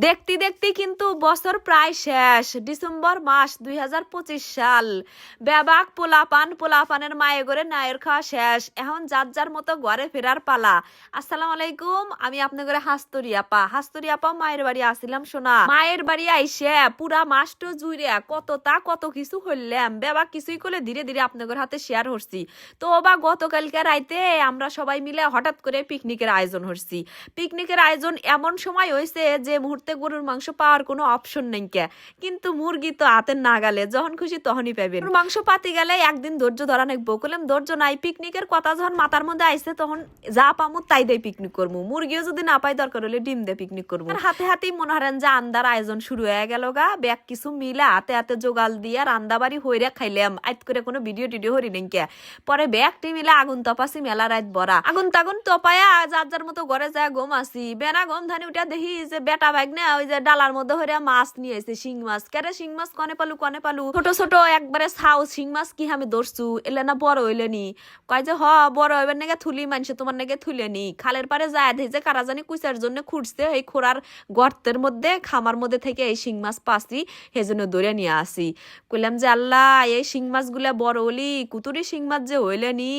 দেখতে দেখতে কিন্তু বছর প্রায় শেষ। ডিসেম্বর মাস 2025 সাল। বেবাক পোলাপানের মায়ে করে নায়ের খাওয়া শেষ। এখন যার যার মতো ঘরে ফেরার পালা। আসসালামু আলাইকুম, আমি আপনার ঘরে হাস্তরি আপা মায়ের বাড়ি আসিলাম শোনা। মায়ের বাড়ি আইসে পুরা মাসটো জুড়ে কত কিছু হইলাম। বেবাক কিছুই করলে ধীরে ধীরে আপনাদের হাতে শেয়ার করছি। তো বা গতকালকে রাইতে আমরা সবাই মিলে হঠাৎ করে পিকনিকের আয়োজন করছি। পিকনিকের আয়োজন এমন সময় হয়েছে যে মুহূর্তে গরুর মাংস পাওয়ার কোনো অপশন নেই কে, কিন্তু মুরগি তো হাতের নাগালে, যখন খুশি তখনই পাবেন। গরুর মাংস পাতি গেলে একদিন ধৈর্য ধরা নেবো, বললাম ধৈর্য নাই। পিকনিকের কথা যখন মাথার মধ্যে আইসে তখন যা পামু তাই দিয়ে পিকনিক করবো। মুরগিও যদি না পাই দরকার হলে ডিম দিয়ে পিকনিক করবো। হাতে হাতেই মনে হারেন যে আন্দার আয়োজন শুরু হয়ে গেল গা। ব্যাগ কিছু মিলা হাতে হাতে জোগাল দিয়ে রান্দা বাড়ি হইরা খাইলাম। আইত করে কোনো ভিডিও টিডিও হরি নেই কে। পরে ব্যাগটি মিলা আগুন তপাসি মেলা রাত বড়া। আগুন তাগুন তপায়া যার যার মতো ঘরে যায় গম আসি। বেনা গম ধানি উঠা দেখি যে বেটা বাইক না ওই যে ডালার মধ্যে হইরা মাছ নিয়ে এসে শিং মাছ। কেরে শিং মাছ কনে পালু ছোট ছোট একবারে ছাও শিং মাছ কি আমি ধরছু এলে না বড় হইলে নি। কয় যে বড় হইবার নাকি থুলি মানছে তোমার নাকি থুলে নি। খালের পারে যায় দেখি যে কারা জানি কুইচার জন্য খুঁজছে এই খোরার গর্তের মধ্যে খামার মধ্যে থেকে এই শিং মাছ পাসি, সেজন্য ধরে নিয়ে আসি। কইলাম যে আল্লাহ এই শিং মাছ গুলা বড় হলি কুতুরি শিং মাছ যে হইলে নি।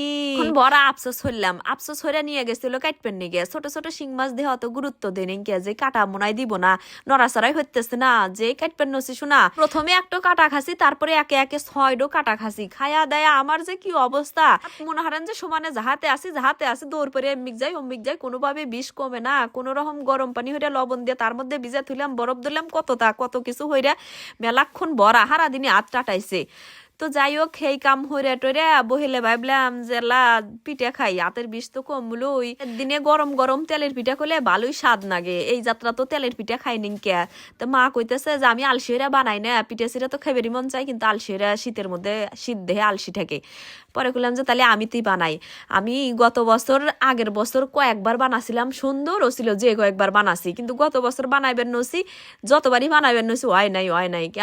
বড় আফসোস হইলাম। আফসোস হইরা নিয়ে গেছিল কাটপেন নিয়ে গিয়ে। ছোট ছোট শিং মাছ দেহ অত গুরুত্ব দেয় নাকি যে কাটা মনাই দিব না, নড়াচড়াই হইতেছে না যে কাটপেন নছি শোনা। প্রথমে একটা কাটা খাসি, তারপরে একে একে 6টো কাটা খাসি। খায়া দেয়া আমার যে কি অবস্থা, মনে হারেন যে সমানে যাহাতে আসি দৌড় পরে এমিক যাই কোনোভাবে বিষ কমে না। কোন রকম গরম পানি হইরা লবণ দিয়ে তার মধ্যে ভিজা থুইলাম, বরফ দিলাম, কত কিছু হইরা মেলাক্ষণ বড়া হারা দিনে হাত টাটাইছে। তো যাই হোক সেই কাম হইরা টইরা বহিলে ভাবলাম যে পিঠা খাই, হাতের বিষ তো কমলই। দিনে গরম গরম তেলের পিঠা করলে ভালোই স্বাদ লাগে। এই যাত্রা তো তেলের পিঠা খাই নি কে। তো মা কইতেছে যে আমি আলসিরা বানাই না, পিঠা সিরা তো খাইবেরই মন চাই, কিন্তু আলসিরা শীতের মধ্যে শীত দেহে আলসি থাকে। পরে কইলাম যে তাহলে আমি বানাই। আমি আগের বছর কয়েকবার বানাছিলাম, সুন্দর ছিল যে কয়েকবার বানাছি, কিন্তু গত বছর বানাইবেন নছি, যতবারই বানাইবেন নছি হয় নাই।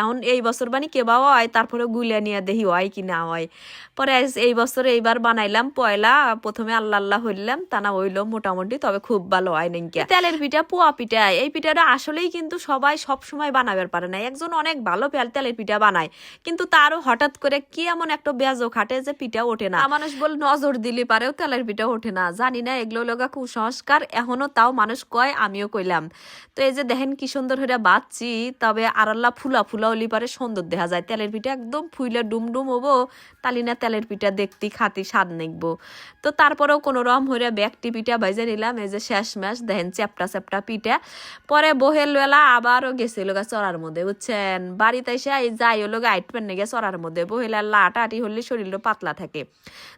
এখন এই বছর বানি কেবা হয়, তারপরে গুলিয়া নিয়ে দেখি হয় কি না হয়। পরে এই বছর এইবার বানাইলাম পয়লা, প্রথমে আল্লাহ হইলাম, তা না হইলো মোটামুটি, তবে খুব ভালো হয় নাই। তেলের পিঠা পোয়া পিঠা, এই পিঠাটা আসলেই কিন্তু সবাই সব সময় বানাবার পারে না। একজন অনেক ভালো তেলের পিঠা বানায়, কিন্তু তারও হঠাৎ করে কি এমন একটা বেজো খাটে যে পিঠা ওঠে না। মানুষ বল নজর দিলে পারেও তেলের পিঠা ওঠে না। জানি না এগুলো লগা কুসংস্কার এখনো, তাও মানুষ কয়, আমিও কইলাম। তো এই যে দেখেন কি সুন্দর হইরা বাচ্চি, তবে আরাল্লা ফুলা হলি পারে সুন্দর দেখা যায়। তেলের পিঠা একদম ফুইলে ডুমডুম হবো, তালি না তেলের পিঠা দেখতে খাতি স্বাদ নেকবো। তো তারপরেও কোনো রকম হইরা ব্যাগটি পিঠা ভাইজে নিলাম। এই যে শেষ ম্যাশ দেখেন চ্যাপটা পিঠা। পরে বহেল বেলা আবারও গেছিল গা চড়ার মধ্যে, বুঝছেন। বাড়িতে এসে যাই হলো গা আইটপেন নেগে চড়ার মধ্যে। বহেলা লাটাটি হলে শরীরটা পাতলা থাকে।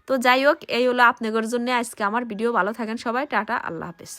তো যাই হোক, এই হলো আপনাদের জন্য আজকে আমার ভিডিও। ভালো থাকেন সবাই, টাটা, আল্লাহ হাফেজ।